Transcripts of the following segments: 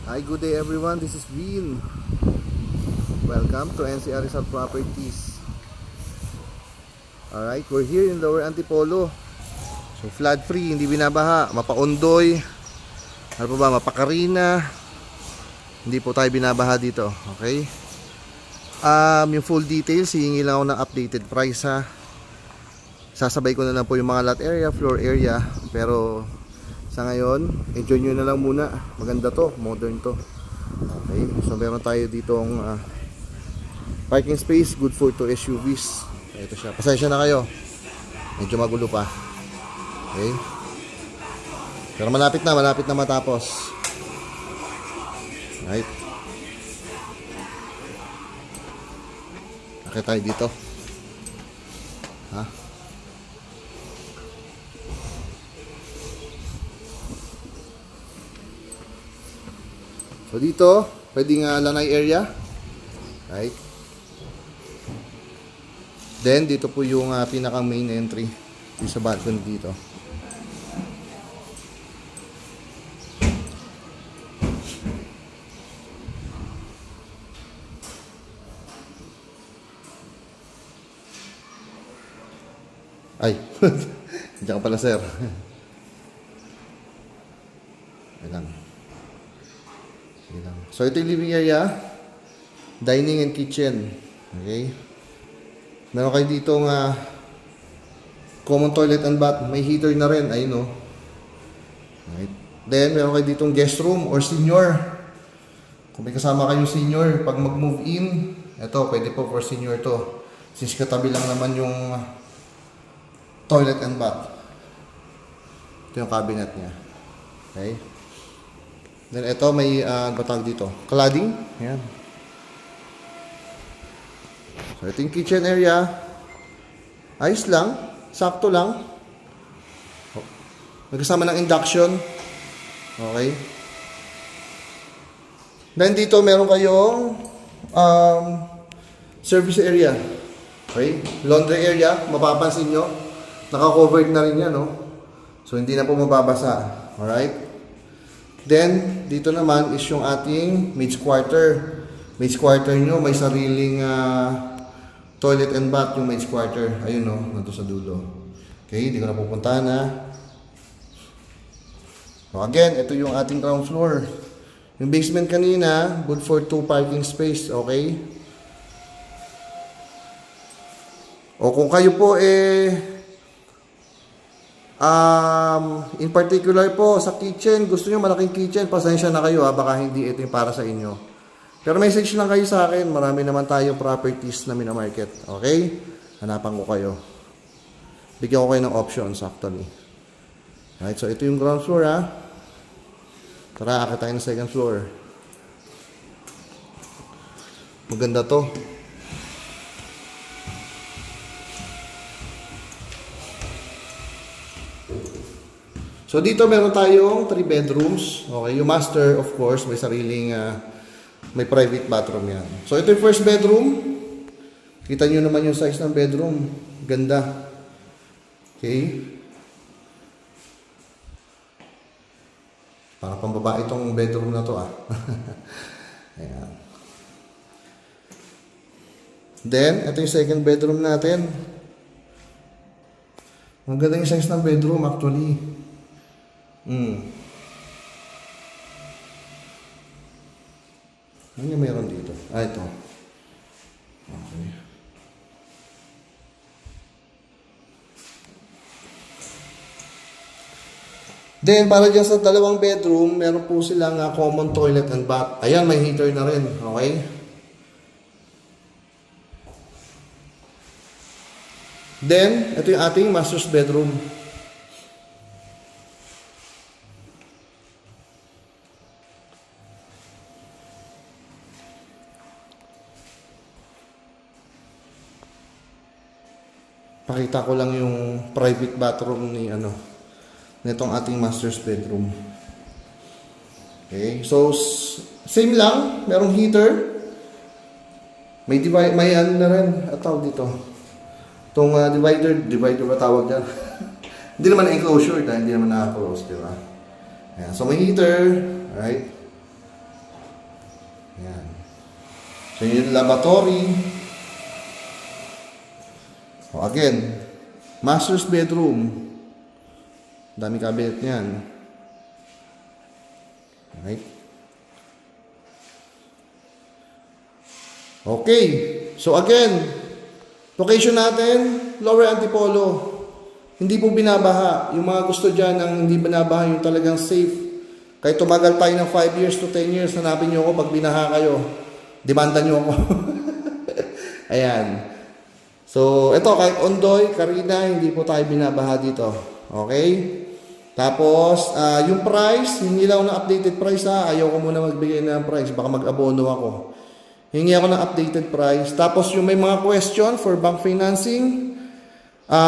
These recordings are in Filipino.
Hi, good day everyone. This is Vin. Welcome to NCR Resort Properties. Alright, we're here in Lower Antipolo. So flood free, hindi binabaha. Mapaundoy, ano pa ba, Mapakarina. Hindi po tayo binabaha dito. Okay. Yung full details, hihingi lang ako ng updated price ha. Sasabay ko na lang po yung mga lot area, floor area. Pero sa ngayon, enjoy nyo na lang muna. Maganda to, modern to. Okay, so meron tayo ditong parking space, good for 2 SUVs. Ito siya, pasensya na kayo, medyo magulo pa. Okay, pero malapit na matapos. Right, akit tayo dito ha. So dito, pwedeng lanay area. Right. Then dito po yung pinaka main entry. Yung sa balcony dito. Ay, diyan ka pala sir. Ayan. So ito yung living area, dining and kitchen. Okay, meron kayo dito common toilet and bath, may heater na rin, ayun o. Right. Then meron kayo ditong guest room or senior. Kung may kasama kayong senior, pag mag-move in, ito pwede po for senior to, since katabi lang naman yung toilet and bath. Ito yung cabinet niya. Okay. Then ito may batag dito, cladding. Ayan. So ito yung kitchen area. Ayos lang, sakto lang. Nagkasama ng induction. Okay. Then dito meron kayong service area. Okay. Laundry area, mapapansin nyo, naka-covered na rin yan, no? So hindi na po mababasa. Alright. Then, dito naman is yung ating maid's quarter. Maid's quarter nyo, may sariling toilet and bath yung maid's quarter. Ayun no, nandito sa dulo. Okay, hindi ko na pupuntahan na. So again, ito yung ating ground floor. Yung basement kanina, good for 2 parking space. Okay. O kung kayo po in particular po sa kitchen, gusto nyo malaking kitchen, pasensya na kayo baka hindi ito yung para sa inyo. Pero message lang kayo sa akin, marami naman tayo properties na minamarket. Okay? Hanapan ko kayo. Bigyan ko kayo ng options actually. Right, so ito yung ground floor ha. Tara, akit tayo ng second floor. Maganda to. So dito meron tayong 3 bedrooms. Okay, yung master of course may sariling may private bathroom yan. So ito yung first bedroom. Kita nyo naman yung size ng bedroom. Ganda. Okay. Para pang babae itong bedroom na to Ayan. Then ito yung second bedroom natin. Ang ganda yung size ng bedroom actually. Ano yung meron dito? Ito. Okay. Then, para dyan sa dalawang bedroom, meron po silang common toilet and bath. Ayan, may heater na rin. Okay? Then, ito yung ating master's bedroom. Pakita ko lang yung private bathroom ni nitong ating master's bedroom. Okay, so same lang, merong heater. May na rin at tawag dito. Itong divider ba tawag diyan? Hindi naman enclosure dahil hindi naman naka-close, di ba? Ayan, so may heater, alright. Ayan. So, yung lavatory. So, again, master's bedroom. Dami cabinet niyan. Right? Okay. So, again, location natin, Lower Antipolo. Hindi po binabaha. Yung mga gusto dyan ng hindi binabaha, yung talagang safe. Kahit tumagal tayo ng 5 years to 10 years, hanapin nyo ako pag binaha kayo. Demanda nyo ako. Ayan. So, ito, kahit Ondoy, Carina, hindi po tayo binabaha dito. Okay? Tapos, yung price, hingi lang ako ng updated price ha. Ayaw ko muna magbigay ng price. Baka mag-abono ako. Hingi ako ng updated price. Tapos, yung may mga question for bank financing,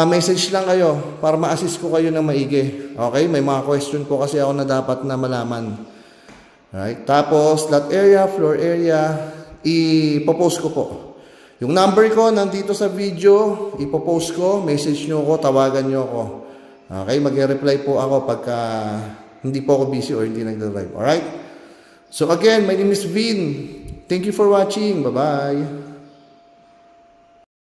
message lang kayo para ma-assist ko kayo ng maigi. Okay? May mga question po kasi ako na dapat na malaman. Right? Tapos, lot area, floor area, ipopost ko po. Yung number ko nandito sa video, ipopost ko, message nyo ko, tawagan nyo ako. Okay? Mag-reply po ako pagka hindi po ako busy or hindi nagda-drive. Alright? So again, my name is Vin. Thank you for watching. Bye-bye.